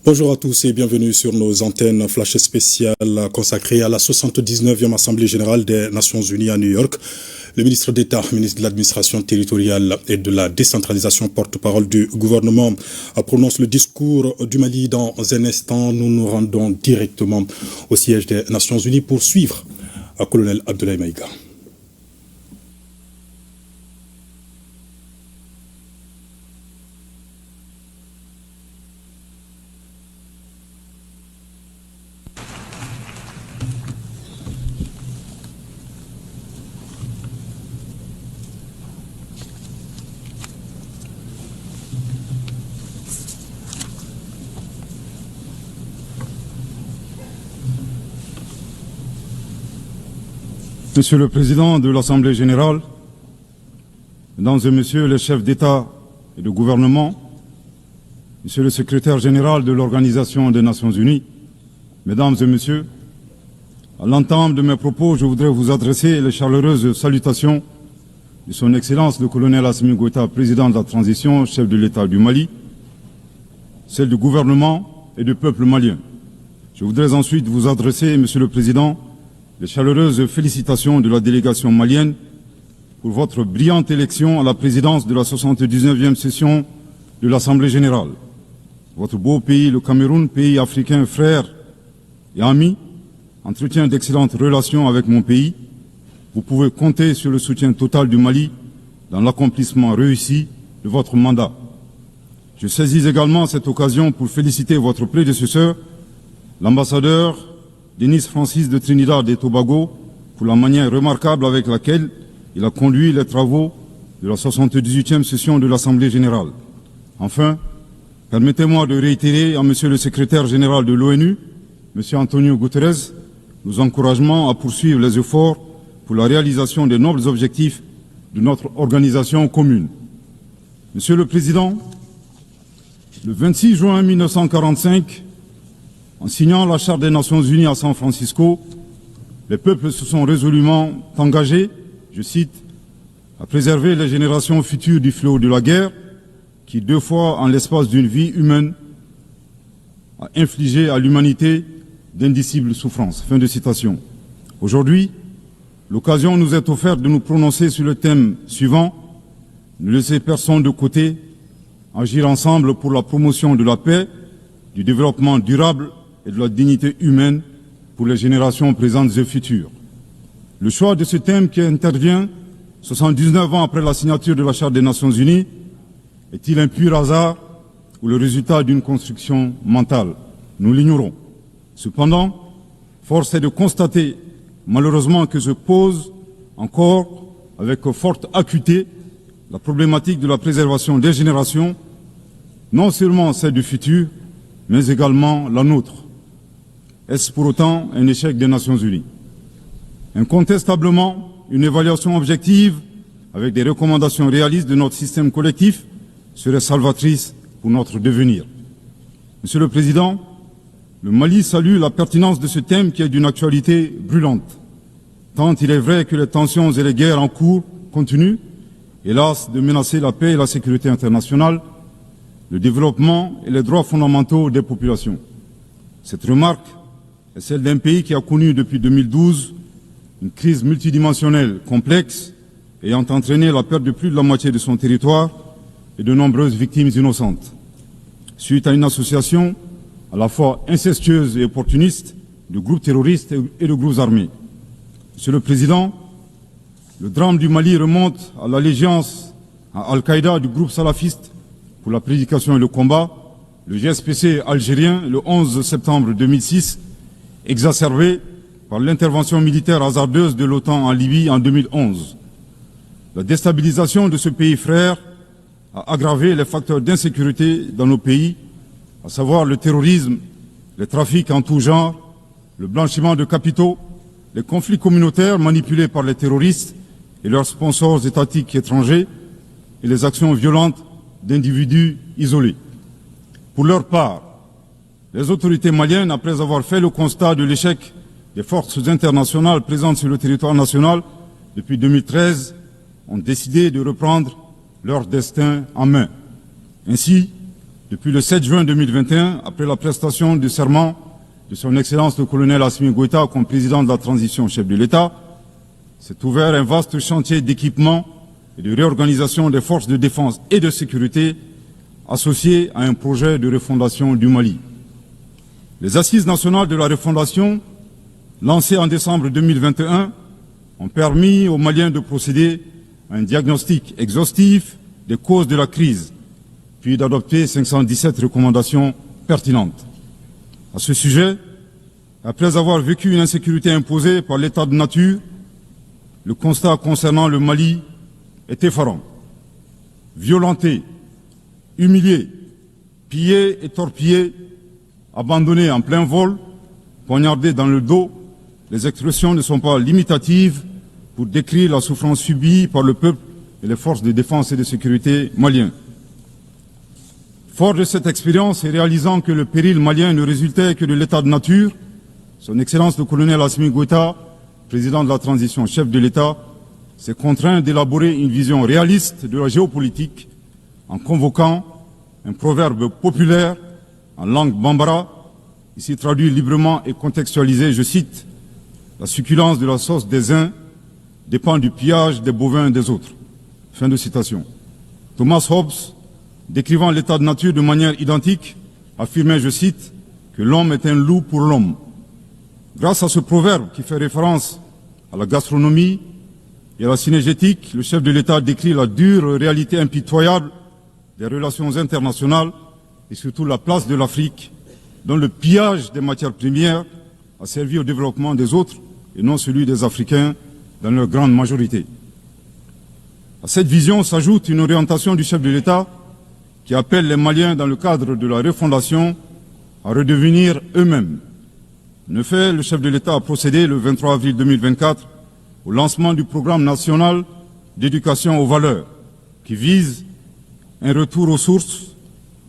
Bonjour à tous et bienvenue sur nos antennes flash spéciales consacrées à la 79e Assemblée générale des Nations Unies à New York. Le ministre d'État, ministre de l'Administration territoriale et de la décentralisation, porte-parole du gouvernement, prononce le discours du Mali. Dans un instant, nous nous rendons directement au siège des Nations Unies pour suivre colonel Abdoulaye Maïga. Monsieur le Président de l'Assemblée générale, Mesdames et Messieurs les chefs d'État et de gouvernement, Monsieur le Secrétaire général de l'Organisation des Nations Unies, Mesdames et Messieurs, à l'entame de mes propos, je voudrais vous adresser les chaleureuses salutations de Son Excellence le colonel Assimi Goïta, président de la transition, chef de l'État du Mali, celles du gouvernement et du peuple malien. Je voudrais ensuite vous adresser, Monsieur le Président, les chaleureuses félicitations de la délégation malienne pour votre brillante élection à la présidence de la 79e session de l'Assemblée générale. Votre beau pays, le Cameroun, pays africain frère et ami, entretient d'excellentes relations avec mon pays. Vous pouvez compter sur le soutien total du Mali dans l'accomplissement réussi de votre mandat. Je saisis également cette occasion pour féliciter votre prédécesseur, l'ambassadeur Denis Francis de Trinidad et Tobago, pour la manière remarquable avec laquelle il a conduit les travaux de la 78e session de l'Assemblée générale. Enfin, permettez-moi de réitérer à Monsieur le secrétaire général de l'ONU, Monsieur Antonio Guterres, nos encouragements à poursuivre les efforts pour la réalisation des nobles objectifs de notre organisation commune. Monsieur le Président, le 26 juin 1945, en signant la Charte des Nations Unies à San Francisco, les peuples se sont résolument engagés, je cite, à préserver les générations futures du fléau de la guerre qui, 2 fois en l'espace d'une vie humaine, a infligé à l'humanité d'indicibles souffrances. Fin de citation. Aujourd'hui, l'occasion nous est offerte de nous prononcer sur le thème suivant, ne laisser personne de côté, agir ensemble pour la promotion de la paix, du développement durable et de la dignité humaine pour les générations présentes et futures. Le choix de ce thème qui intervient 79 ans après la signature de la Charte des Nations Unies est-il un pur hasard ou le résultat d'une construction mentale? Nous l'ignorons. Cependant, force est de constater malheureusement que se pose encore avec forte acuité la problématique de la préservation des générations, non seulement celle du futur, mais également la nôtre. Est-ce pour autant un échec des Nations Unies? Incontestablement, une évaluation objective avec des recommandations réalistes de notre système collectif serait salvatrice pour notre devenir. Monsieur le Président, le Mali salue la pertinence de ce thème qui est d'une actualité brûlante, tant il est vrai que les tensions et les guerres en cours continuent, hélas, de menacer la paix et la sécurité internationale, le développement et les droits fondamentaux des populations. Cette remarque est celle d'un pays qui a connu depuis 2012 une crise multidimensionnelle complexe ayant entraîné la perte de plus de la moitié de son territoire et de nombreuses victimes innocentes. Suite à une association à la fois incestueuse et opportuniste de groupes terroristes et de groupes armés. Monsieur le Président, le drame du Mali remonte à l'allégeance à Al-Qaïda du groupe salafiste pour la prédication et le combat, le GSPC algérien, le 11 septembre 2006, exacerbé par l'intervention militaire hasardeuse de l'OTAN en Libye en 2011. La déstabilisation de ce pays frère a aggravé les facteurs d'insécurité dans nos pays, à savoir le terrorisme, les trafics en tout genre, le blanchiment de capitaux, les conflits communautaires manipulés par les terroristes et leurs sponsors étatiques étrangers, et les actions violentes d'individus isolés. Pour leur part, les autorités maliennes, après avoir fait le constat de l'échec des forces internationales présentes sur le territoire national depuis 2013, ont décidé de reprendre leur destin en main. Ainsi, Depuis le 7 juin 2021, après la prestation du serment de son Excellence le colonel Assimi Goïta comme président de la transition chef de l'État, s'est ouvert un vaste chantier d'équipement et de réorganisation des forces de défense et de sécurité associé à un projet de refondation du Mali. Les Assises nationales de la refondation, lancées en décembre 2021, ont permis aux Maliens de procéder à un diagnostic exhaustif des causes de la crise, puis d'adopter 517 recommandations pertinentes. À ce sujet, après avoir vécu une insécurité imposée par l'état de nature, le constat concernant le Mali est effarant. Violenté, humilié, pillé et torpillé, abandonné en plein vol, poignardé dans le dos, les expressions ne sont pas limitatives pour décrire la souffrance subie par le peuple et les forces de défense et de sécurité maliens. Fort de cette expérience et réalisant que le péril malien ne résultait que de l'état de nature, son Excellence le colonel Assimi Goïta, président de la transition chef de l'État, s'est contraint d'élaborer une vision réaliste de la géopolitique en convoquant un proverbe populaire en langue bambara, ici traduit librement et contextualisé, je cite, « La succulence de la sauce des uns dépend du pillage des bovins des autres ». Fin de citation. Thomas Hobbes, décrivant l'état de nature de manière identique, affirmait, je cite, que l'homme est un loup pour l'homme. Grâce à ce proverbe qui fait référence à la gastronomie et à la cinégétique, le chef de l'État décrit la dure réalité impitoyable des relations internationales et surtout la place de l'Afrique, dont le pillage des matières premières a servi au développement des autres et non celui des Africains dans leur grande majorité. À cette vision s'ajoute une orientation du chef de l'État qui appelle les Maliens dans le cadre de la refondation à redevenir eux-mêmes. En effet, le chef de l'État a procédé le 23 avril 2024 au lancement du programme national d'éducation aux valeurs qui vise un retour aux sources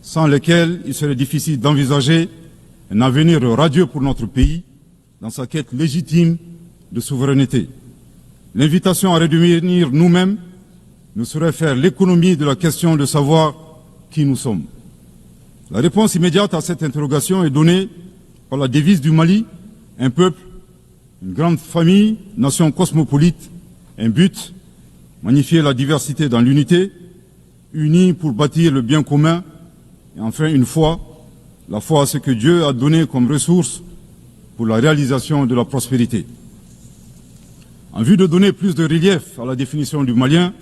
sans lesquelles il serait difficile d'envisager un avenir radieux pour notre pays dans sa quête légitime de souveraineté. L'invitation à redevenir nous-mêmes ne saurait faire l'économie de la question de savoir qui nous sommes. La réponse immédiate à cette interrogation est donnée par la devise du Mali, un peuple, une grande famille, nation cosmopolite, un but, magnifier la diversité dans l'unité, unis pour bâtir le bien commun, et enfin une foi, la foi à ce que Dieu a donné comme ressource pour la réalisation de la prospérité. En vue de donner plus de relief à la définition du Malien,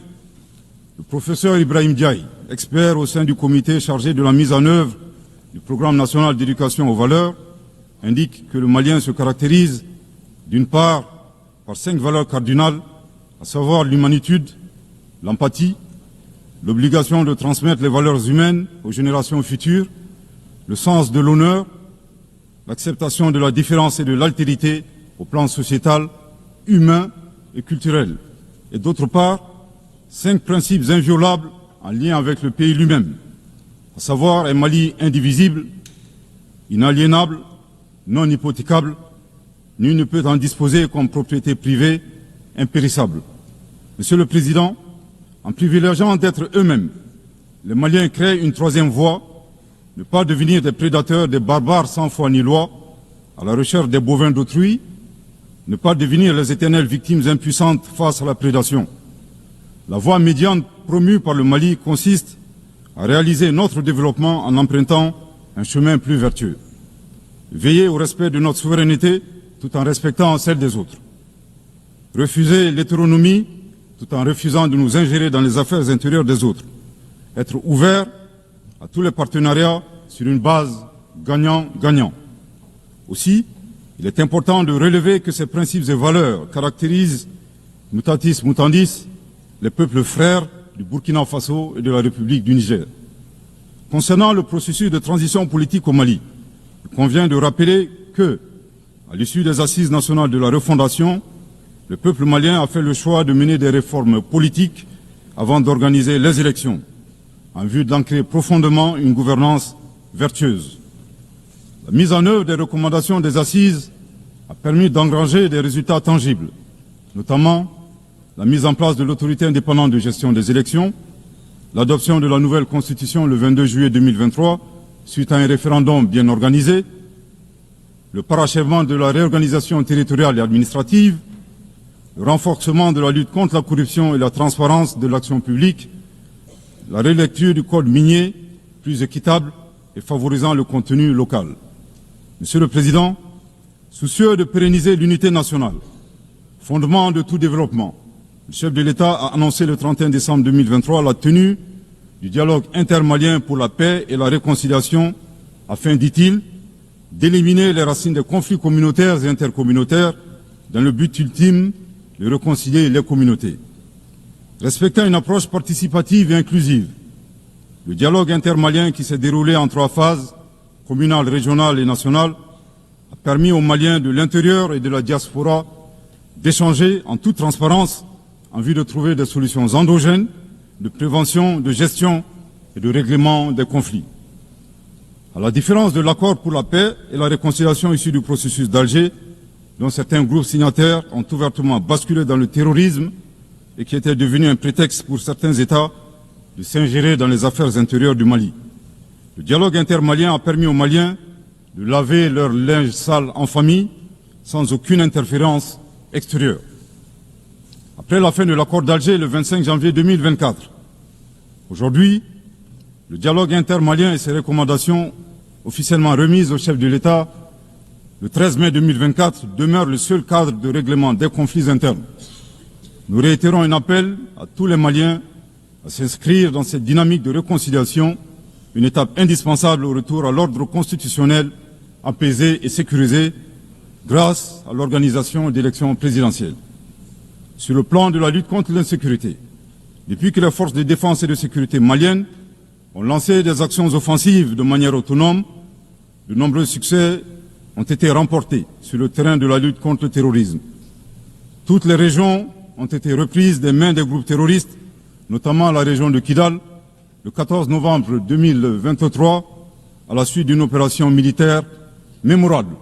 le professeur Ibrahim Diaye, expert au sein du comité chargé de la mise en œuvre du programme national d'éducation aux valeurs, indique que le Malien se caractérise d'une part par 5 valeurs cardinales, à savoir l'humanitude, l'empathie, l'obligation de transmettre les valeurs humaines aux générations futures, le sens de l'honneur, l'acceptation de la différence et de l'altérité au plan sociétal, humain et culturel, et d'autre part, 5 principes inviolables en lien avec le pays lui-même, à savoir un Mali indivisible, inaliénable, non hypothécable, nul ne peut en disposer comme propriété privée, impérissable. Monsieur le Président, en privilégiant d'être eux-mêmes, les Maliens créent une troisième voie, ne pas devenir des prédateurs, des barbares sans foi ni loi, à la recherche des bovins d'autrui, ne pas devenir les éternelles victimes impuissantes face à la prédation. La voie médiane promue par le Mali consiste à réaliser notre développement en empruntant un chemin plus vertueux. Veiller au respect de notre souveraineté tout en respectant celle des autres. Refuser l'hétéronomie tout en refusant de nous ingérer dans les affaires intérieures des autres. Être ouvert à tous les partenariats sur une base gagnant-gagnant. Aussi, il est important de relever que ces principes et valeurs caractérisent, mutatis mutandis, les peuples frères du Burkina Faso et de la République du Niger. Concernant le processus de transition politique au Mali, il convient de rappeler que, à l'issue des assises nationales de la refondation, le peuple malien a fait le choix de mener des réformes politiques avant d'organiser les élections, en vue d'ancrer profondément une gouvernance vertueuse. La mise en œuvre des recommandations des assises a permis d'engranger des résultats tangibles, notamment la mise en place de l'autorité indépendante de gestion des élections, l'adoption de la nouvelle Constitution le 22 juillet 2023, suite à un référendum bien organisé, le parachèvement de la réorganisation territoriale et administrative, le renforcement de la lutte contre la corruption et la transparence de l'action publique, la relecture du code minier, plus équitable et favorisant le contenu local. Monsieur le Président, soucieux de pérenniser l'unité nationale, fondement de tout développement, le chef de l'État a annoncé le 31 décembre 2023 la tenue du dialogue intermalien pour la paix et la réconciliation afin, dit-il, d'éliminer les racines des conflits communautaires et intercommunautaires dans le but ultime de réconcilier les communautés. Respectant une approche participative et inclusive, le dialogue intermalien qui s'est déroulé en 3 phases, communale, régionale et nationale, a permis aux Maliens de l'intérieur et de la diaspora d'échanger en toute transparence en vue de trouver des solutions endogènes de prévention, de gestion et de règlement des conflits. À la différence de l'accord pour la paix et la réconciliation issu du processus d'Alger, dont certains groupes signataires ont ouvertement basculé dans le terrorisme et qui était devenu un prétexte pour certains États de s'ingérer dans les affaires intérieures du Mali. Le dialogue intermalien a permis aux Maliens de laver leur linge sale en famille sans aucune interférence extérieure. Après la fin de l'accord d'Alger le 25 janvier 2024, aujourd'hui, le dialogue intermalien et ses recommandations officiellement remises au chef de l'État le 13 mai 2024 demeurent le seul cadre de règlement des conflits internes. Nous réitérons un appel à tous les Maliens à s'inscrire dans cette dynamique de réconciliation, une étape indispensable au retour à l'ordre constitutionnel apaisé et sécurisé grâce à l'organisation d'élections présidentielles. Sur le plan de la lutte contre l'insécurité, depuis que les forces de défense et de sécurité maliennes ont lancé des actions offensives de manière autonome, de nombreux succès ont été remportés sur le terrain de la lutte contre le terrorisme. Toutes les régions ont été reprises des mains des groupes terroristes, notamment la région de Kidal, le 14 novembre 2023, à la suite d'une opération militaire mémorable.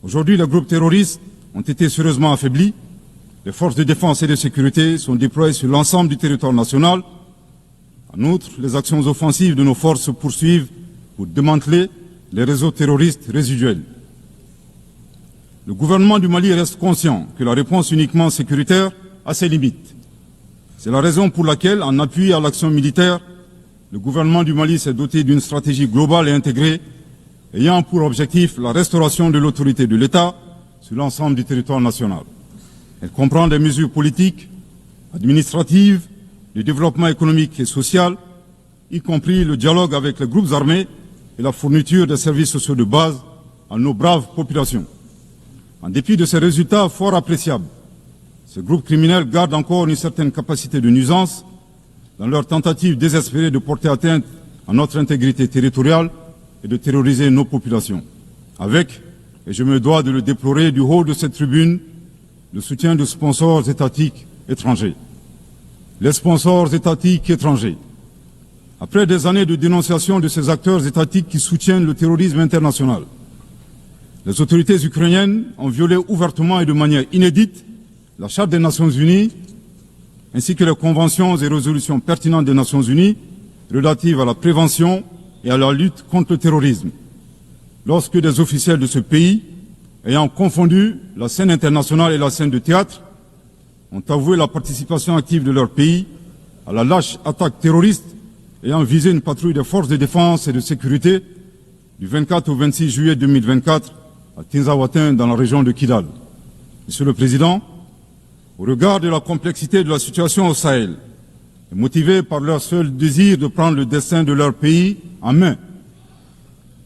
Aujourd'hui, les groupes terroristes ont été sérieusement affaiblis. Les forces de défense et de sécurité sont déployées sur l'ensemble du territoire national. En outre, les actions offensives de nos forces se poursuivent pour démanteler les réseaux terroristes résiduels. Le gouvernement du Mali reste conscient que la réponse uniquement sécuritaire a ses limites. C'est la raison pour laquelle, en appui à l'action militaire, le gouvernement du Mali s'est doté d'une stratégie globale et intégrée ayant pour objectif la restauration de l'autorité de l'État sur l'ensemble du territoire national. Elle comprend des mesures politiques, administratives, de développement économique et social, y compris le dialogue avec les groupes armés et la fourniture des services sociaux de base à nos braves populations. En dépit de ces résultats fort appréciables, ces groupes criminels gardent encore une certaine capacité de nuisance dans leur tentative désespérée de porter atteinte à notre intégrité territoriale et de terroriser nos populations. Avec, et je me dois de le déplorer du haut de cette tribune, le soutien de sponsors étatiques étrangers. Les sponsors étatiques étrangers. Après des années de dénonciation de ces acteurs étatiques qui soutiennent le terrorisme international, les autorités ukrainiennes ont violé ouvertement et de manière inédite la Charte des Nations Unies ainsi que les conventions et résolutions pertinentes des Nations Unies relatives à la prévention et à la lutte contre le terrorisme. Lorsque des officiels de ce pays, ayant confondu la scène internationale et la scène de théâtre, ont avoué la participation active de leur pays à la lâche attaque terroriste ayant visé une patrouille des forces de défense et de sécurité du 24 au 26 juillet 2024 à Tinzaouatin dans la région de Kidal. Monsieur le Président, au regard de la complexité de la situation au Sahel, et motivés par leur seul désir de prendre le destin de leur pays en main,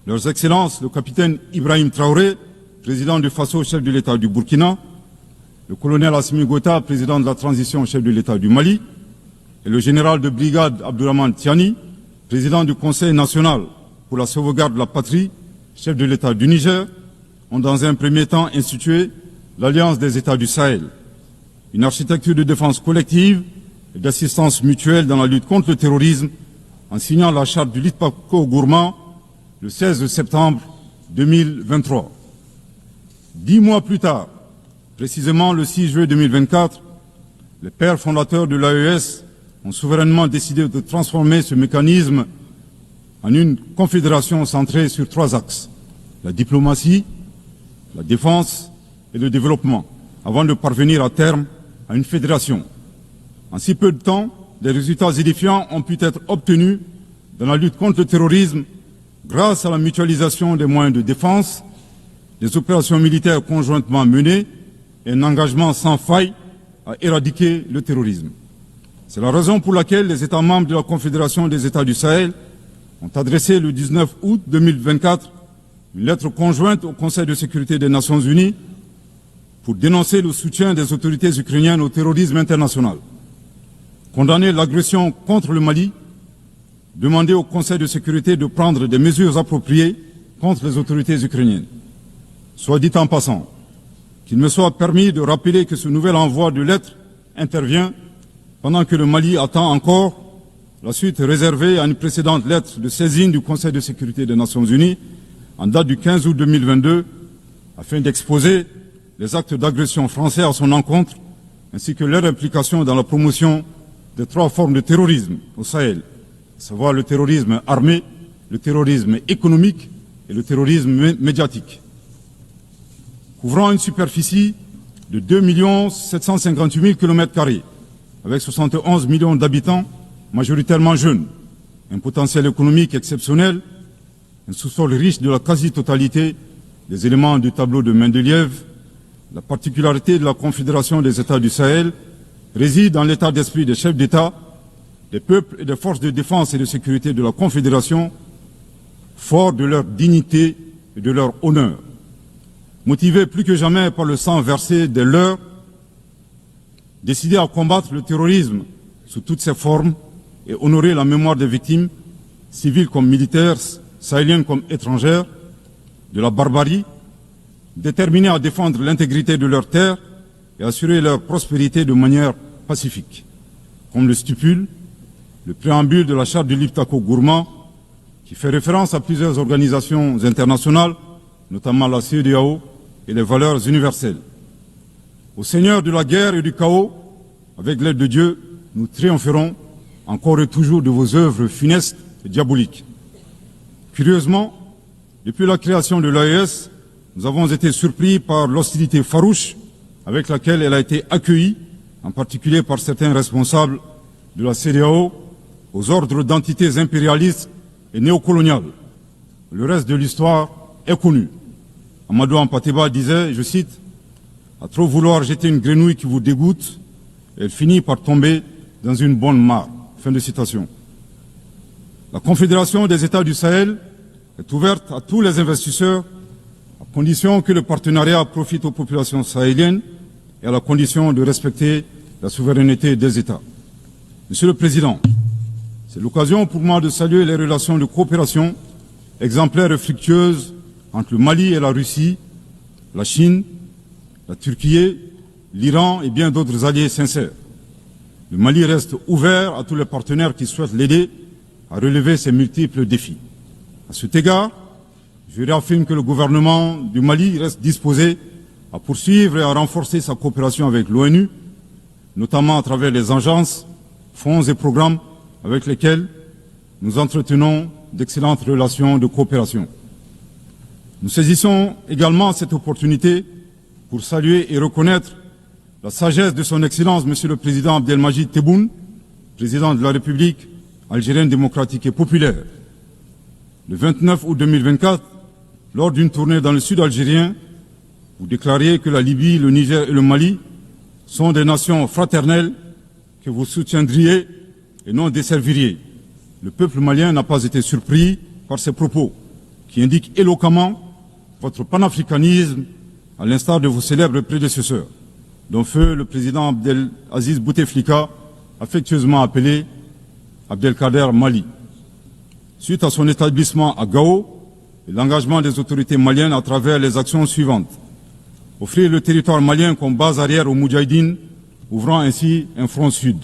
Leurs Excellences, le capitaine Ibrahim Traoré, président du Faso, chef de l'État du Burkina, le colonel Assimi Goïta, président de la transition, chef de l'État du Mali, et le général de brigade Abdourahmane Tiani, président du Conseil national pour la sauvegarde de la patrie, chef de l'État du Niger, ont dans un premier temps institué l'Alliance des États du Sahel, une architecture de défense collective et d'assistance mutuelle dans la lutte contre le terrorisme, en signant la charte du Litpako-Gourma le 16 septembre 2023. 10 mois plus tard, précisément le 6 juillet 2024, les pères fondateurs de l'AES ont souverainement décidé de transformer ce mécanisme en une confédération centrée sur 3 axes: la diplomatie, la défense et le développement, avant de parvenir à terme à une fédération. En si peu de temps, des résultats édifiants ont pu être obtenus dans la lutte contre le terrorisme grâce à la mutualisation des moyens de défense, des opérations militaires conjointement menées et un engagement sans faille à éradiquer le terrorisme. C'est la raison pour laquelle les États membres de la Confédération des États du Sahel ont adressé le 19 août 2024 une lettre conjointe au Conseil de sécurité des Nations Unies pour dénoncer le soutien des autorités ukrainiennes au terrorisme international, condamner l'agression contre le Mali, demander au Conseil de sécurité de prendre des mesures appropriées contre les autorités ukrainiennes. Soit dit en passant, qu'il me soit permis de rappeler que ce nouvel envoi de lettres intervient pendant que le Mali attend encore la suite réservée à une précédente lettre de saisine du Conseil de sécurité des Nations Unies en date du 15 août 2022 afin d'exposer les actes d'agression français à son encontre ainsi que leur implication dans la promotion des 3 formes de terrorisme au Sahel, à savoir le terrorisme armé, le terrorisme économique et le terrorisme médiatique. Couvrant une superficie de 2 758 000 km², avec 71 millions d'habitants, majoritairement jeunes, un potentiel économique exceptionnel, un sous-sol riche de la quasi-totalité des éléments du tableau de Mendeleïev, la particularité de la Confédération des États du Sahel réside dans l'état d'esprit des chefs d'État, des peuples et des forces de défense et de sécurité de la Confédération, forts de leur dignité et de leur honneur. Motivés plus que jamais par le sang versé des leurs, décidés à combattre le terrorisme sous toutes ses formes et honorer la mémoire des victimes, civiles comme militaires, sahéliennes comme étrangères, de la barbarie, déterminés à défendre l'intégrité de leurs terres et assurer leur prospérité de manière pacifique. Comme le stipule le préambule de la charte du Liptako-Gourma, qui fait référence à plusieurs organisations internationales, notamment la CEDEAO et les valeurs universelles. Au Seigneur de la guerre et du chaos, avec l'aide de Dieu, nous triompherons encore et toujours de vos œuvres funestes et diaboliques. Curieusement, depuis la création de l'AES, nous avons été surpris par l'hostilité farouche avec laquelle elle a été accueillie, en particulier par certains responsables de la CEDEAO, aux ordres d'entités impérialistes et néocoloniales. Le reste de l'histoire est connu. Amadou Hampâté-Bâ disait, je cite, « À trop vouloir jeter une grenouille qui vous dégoûte, elle finit par tomber dans une bonne mare. » Fin de citation. La Confédération des États du Sahel est ouverte à tous les investisseurs, à condition que le partenariat profite aux populations sahéliennes et à la condition de respecter la souveraineté des États. Monsieur le Président, c'est l'occasion pour moi de saluer les relations de coopération exemplaires et fructueuses entre le Mali et la Russie, la Chine, la Turquie, l'Iran et bien d'autres alliés sincères. Le Mali reste ouvert à tous les partenaires qui souhaitent l'aider à relever ces multiples défis. À cet égard, je réaffirme que le gouvernement du Mali reste disposé à poursuivre et à renforcer sa coopération avec l'ONU, notamment à travers les agences, fonds et programmes avec lesquels nous entretenons d'excellentes relations de coopération. Nous saisissons également cette opportunité pour saluer et reconnaître la sagesse de son Excellence, Monsieur le Président Abdelmadjid Tebboune, Président de la République algérienne démocratique et populaire. Le 29 août 2024, lors d'une tournée dans le sud algérien, vous déclariez que la Libye, le Niger et le Mali sont des nations fraternelles que vous soutiendriez et non desserviriez. Le peuple malien n'a pas été surpris par ces propos, qui indiquent éloquemment votre panafricanisme, à l'instar de vos célèbres prédécesseurs, dont feu le président Abdelaziz Bouteflika, affectueusement appelé Abdelkader Mali. Suite à son établissement à Gao et l'engagement des autorités maliennes à travers les actions suivantes. Offrir le territoire malien comme base arrière aux Moudjahidines, ouvrant ainsi un front sud.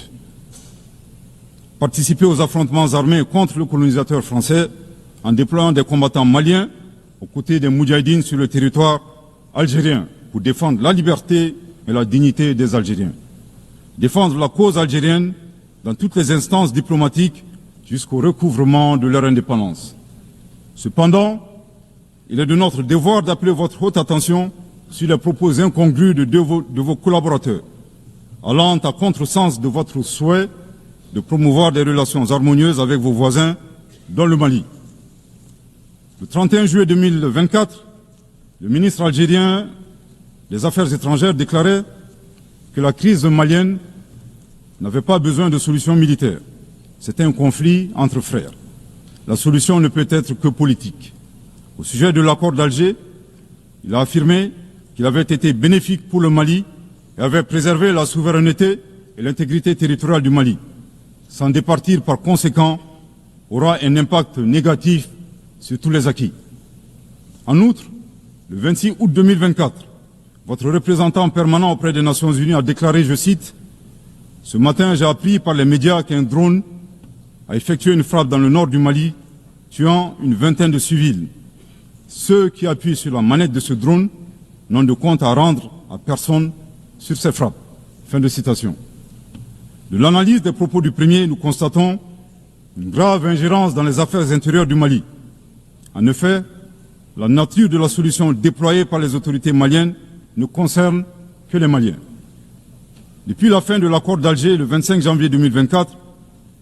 Participer aux affrontements armés contre le colonisateur français en déployant des combattants maliens aux côtés des Moudjahidines sur le territoire algérien pour défendre la liberté et la dignité des Algériens. Défendre la cause algérienne dans toutes les instances diplomatiques jusqu'au recouvrement de leur indépendance. Cependant, il est de notre devoir d'appeler votre haute attention sur les propos incongrus de vos collaborateurs, allant à contresens de votre souhait de promouvoir des relations harmonieuses avec vos voisins dans le Mali. Le 31 juillet 2024, le ministre algérien des Affaires étrangères déclarait que la crise malienne n'avait pas besoin de solution militaire. C'était un conflit entre frères. La solution ne peut être que politique. Au sujet de l'accord d'Alger, il a affirmé qu'il avait été bénéfique pour le Mali et avait préservé la souveraineté et l'intégrité territoriale du Mali. S'en départir par conséquent aura un impact négatif sur tous les acquis. En outre, le 26 août 2024, votre représentant permanent auprès des Nations Unies a déclaré, je cite, « Ce matin, j'ai appris par les médias qu'un drone a effectué une frappe dans le nord du Mali, tuant une vingtaine de civils. Ceux qui appuient sur la manette de ce drone n'ont de compte à rendre à personne sur ces frappes. » Fin de citation. De l'analyse des propos du premier, nous constatons une grave ingérence dans les affaires intérieures du Mali. En effet, la nature de la solution déployée par les autorités maliennes ne concerne que les Maliens. Depuis la fin de l'accord d'Alger, le 25 janvier 2024,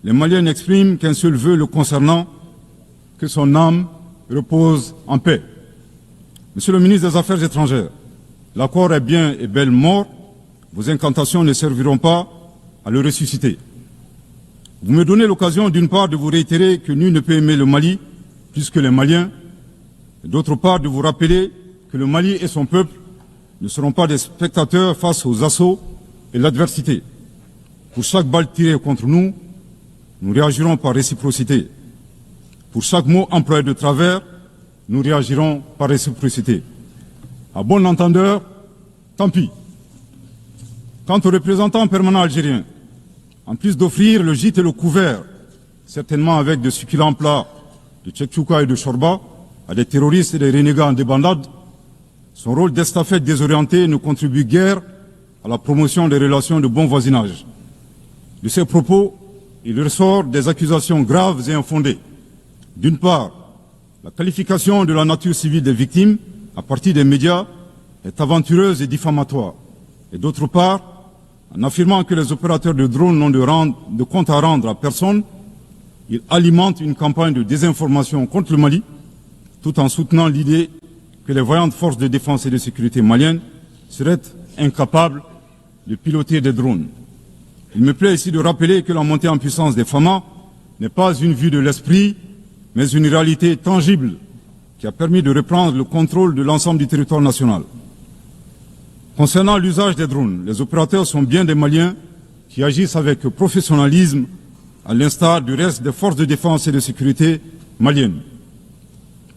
les Maliens n'expriment qu'un seul vœu le concernant, que son âme repose en paix. Monsieur le ministre des Affaires étrangères, l'accord est bien et belle mort, vos incantations ne serviront pas à le ressusciter. Vous me donnez l'occasion d'une part de vous réitérer que nul ne peut aimer le Mali plus que les Maliens, et d'autre part de vous rappeler que le Mali et son peuple ne seront pas des spectateurs face aux assauts et l'adversité. Pour chaque balle tirée contre nous, nous réagirons par réciprocité. Pour chaque mot employé de travers, nous réagirons par réciprocité. À bon entendeur, tant pis. Quant aux représentants permanents algériens, en plus d'offrir le gîte et le couvert, certainement avec de succulents plats de tchèque-chouka et de chorba, à des terroristes et des renégats en débandade, son rôle d'estafette désorienté ne contribue guère à la promotion des relations de bon voisinage. De ces propos, il ressort des accusations graves et infondées. D'une part, la qualification de la nature civile des victimes à partir des médias est aventureuse et diffamatoire. Et d'autre part, en affirmant que les opérateurs de drones n'ont de compte à rendre à personne, il alimente une campagne de désinformation contre le Mali, tout en soutenant l'idée que les voyantes forces de défense et de sécurité maliennes seraient incapables de piloter des drones. Il me plaît ici de rappeler que la montée en puissance des FAMA n'est pas une vue de l'esprit, mais une réalité tangible qui a permis de reprendre le contrôle de l'ensemble du territoire national. Concernant l'usage des drones, les opérateurs sont bien des Maliens qui agissent avec professionnalisme, à l'instar du reste des forces de défense et de sécurité maliennes,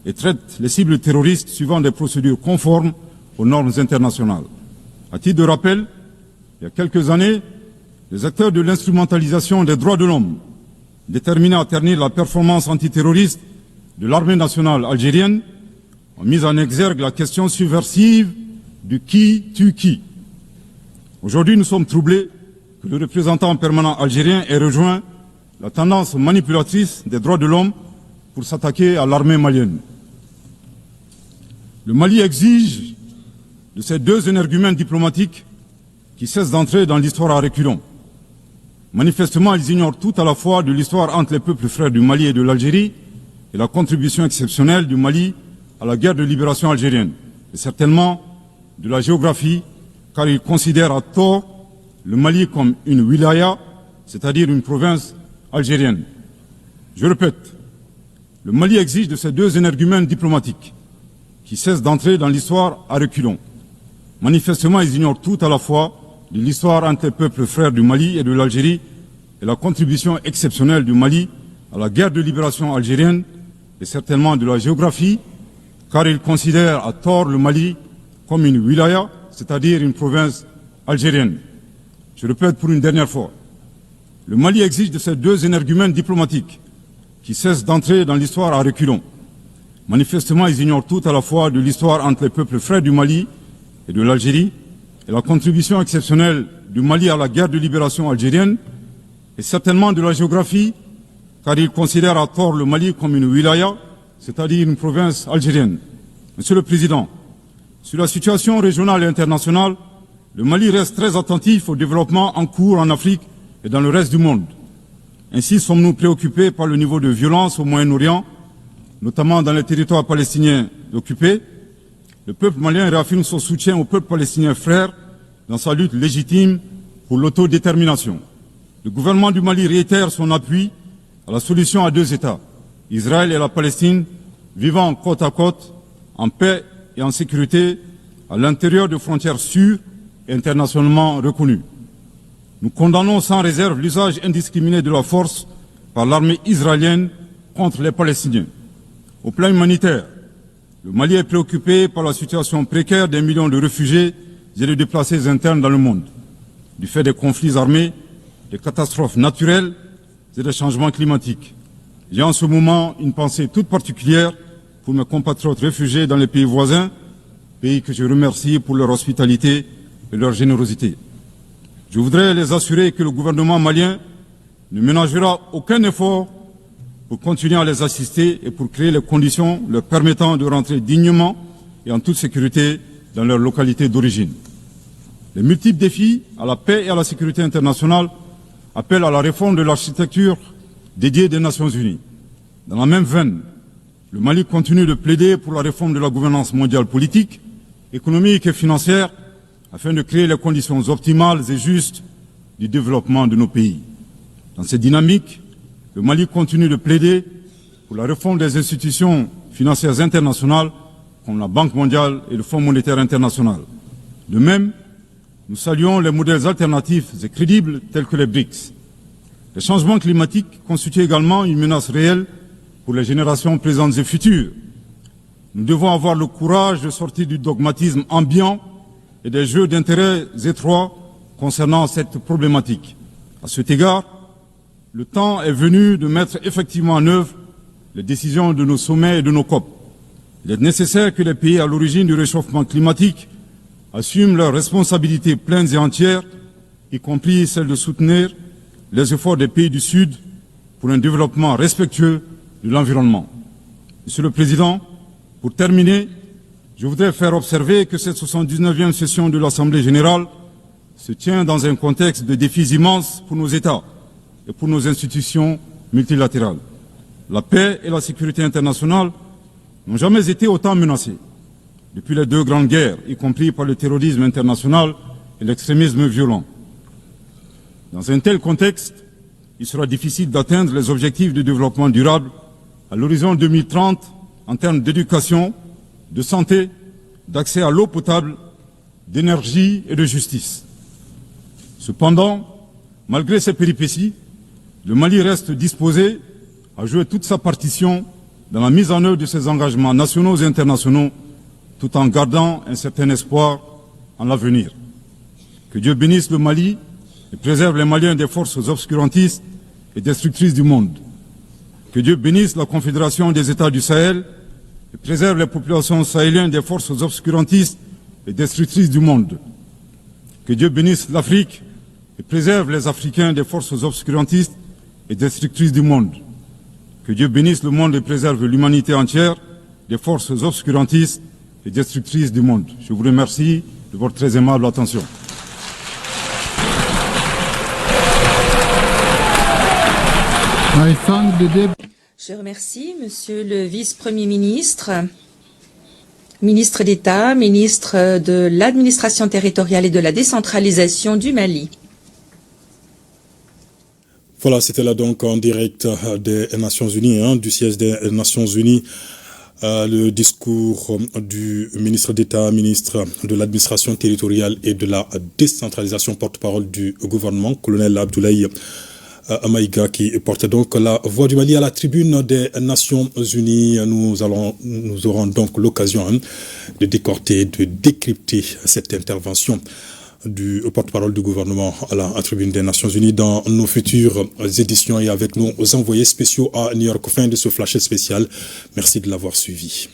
et traitent les cibles terroristes suivant des procédures conformes aux normes internationales. À titre de rappel, il y a quelques années, les acteurs de l'instrumentalisation des droits de l'homme, déterminés à ternir la performance antiterroriste de l'armée nationale algérienne, ont mis en exergue la question subversive du qui tue qui. Aujourd'hui, nous sommes troublés que le représentant permanent algérien ait rejoint la tendance manipulatrice des droits de l'homme pour s'attaquer à l'armée malienne. Le Mali exige de ces deux énergumènes diplomatiques qui cessent d'entrer dans l'histoire à reculons. Manifestement, ils ignorent tout à la fois de l'histoire entre les peuples frères du Mali et de l'Algérie et la contribution exceptionnelle du Mali à la guerre de libération algérienne, et certainement de la géographie, car ils considèrent à tort le Mali comme une wilaya, c'est-à-dire une province algérienne. Je répète, le Mali exige de ces deux énergumènes diplomatiques qui cessent d'entrer dans l'histoire à reculons. Manifestement, ils ignorent tout à la fois de l'histoire entre les peuples frères du Mali et de l'Algérie et la contribution exceptionnelle du Mali à la guerre de libération algérienne et certainement de la géographie, car ils considèrent à tort le Mali comme une wilaya, c'est-à-dire une province algérienne. Je répète pour une dernière fois, le Mali exige de ces deux énergumènes diplomatiques qui cessent d'entrer dans l'histoire à reculons. Manifestement, ils ignorent tout à la fois de l'histoire entre les peuples frères du Mali et de l'Algérie et la contribution exceptionnelle du Mali à la guerre de libération algérienne et certainement de la géographie, car il considère à tort le Mali comme une wilaya, c'est-à-dire une province algérienne. Monsieur le Président, sur la situation régionale et internationale, le Mali reste très attentif au développement en cours en Afrique et dans le reste du monde. Ainsi sommes-nous préoccupés par le niveau de violence au Moyen-Orient, notamment dans les territoires palestiniens occupés. Le peuple malien réaffirme son soutien au peuple palestinien frère dans sa lutte légitime pour l'autodétermination. Le gouvernement du Mali réitère son appui à la solution à deux États, Israël et la Palestine, vivant côte à côte, en paix et en sécurité, à l'intérieur de frontières sûres et internationalement reconnues. Nous condamnons sans réserve l'usage indiscriminé de la force par l'armée israélienne contre les Palestiniens. Au plan humanitaire, le Mali est préoccupé par la situation précaire des millions de réfugiés et de déplacés internes dans le monde, du fait des conflits armés, des catastrophes naturelles et des changements climatiques. J'ai en ce moment une pensée toute particulière pour mes compatriotes réfugiés dans les pays voisins, pays que je remercie pour leur hospitalité et leur générosité. Je voudrais les assurer que le gouvernement malien ne ménagera aucun effort pour continuer à les assister et pour créer les conditions leur permettant de rentrer dignement et en toute sécurité dans leur localité d'origine. Les multiples défis à la paix et à la sécurité internationale appellent à la réforme de l'architecture dédiée des Nations Unies. Dans la même veine, le Mali continue de plaider pour la réforme de la gouvernance mondiale politique, économique et financière afin de créer les conditions optimales et justes du développement de nos pays. Dans cette dynamique, le Mali continue de plaider pour la réforme des institutions financières internationales comme la Banque mondiale et le Fonds monétaire international. De même, nous saluons les modèles alternatifs et crédibles tels que les BRICS. Les changements climatiques constituent également une menace réelle pour les générations présentes et futures. Nous devons avoir le courage de sortir du dogmatisme ambiant et des jeux d'intérêts étroits concernant cette problématique. À cet égard, le temps est venu de mettre effectivement en œuvre les décisions de nos sommets et de nos COP. Il est nécessaire que les pays à l'origine du réchauffement climatique assument leurs responsabilités pleines et entières, y compris celle de soutenir les efforts des pays du Sud pour un développement respectueux de l'environnement. Monsieur le Président, pour terminer, je voudrais faire observer que cette 79e session de l'Assemblée générale se tient dans un contexte de défis immenses pour nos États et pour nos institutions multilatérales. La paix et la sécurité internationale n'ont jamais été autant menacées depuis les deux grandes guerres, y compris par le terrorisme international et l'extrémisme violent. Dans un tel contexte, il sera difficile d'atteindre les objectifs de développement durable à l'horizon 2030 en termes d'éducation, de santé, d'accès à l'eau potable, d'énergie et de justice. Cependant, malgré ces péripéties, le Mali reste disposé à jouer toute sa partition dans la mise en œuvre de ses engagements nationaux et internationaux, tout en gardant un certain espoir en l'avenir. Que Dieu bénisse le Mali et préserve les Maliens des forces obscurantistes et destructrices du monde. Que Dieu bénisse la Confédération des États du Sahel et préserve les populations sahéliennes des forces obscurantistes et destructrices du monde. Que Dieu bénisse l'Afrique et préserve les Africains des forces obscurantistes et destructrices du monde. Que Dieu bénisse le monde et préserve l'humanité entière des forces obscurantistes et destructrices du monde. Je vous remercie de votre très aimable attention. Je remercie Monsieur le Vice-Premier ministre, ministre d'État, ministre de l'Administration territoriale et de la décentralisation du Mali. Voilà, c'était là donc en direct des Nations Unies, du siège des Nations Unies, le discours du ministre d'État, ministre de l'Administration territoriale et de la décentralisation, porte-parole du gouvernement, colonel Abdoulaye Maïga, qui porte donc la voix du Mali à la tribune des Nations Unies. Nous aurons donc l'occasion de décorter, de décrypter cette intervention du porte-parole du gouvernement à la tribune des Nations Unies dans nos futures éditions et avec nos envoyés spéciaux à New York. Fin de ce flash spécial. Merci de l'avoir suivi.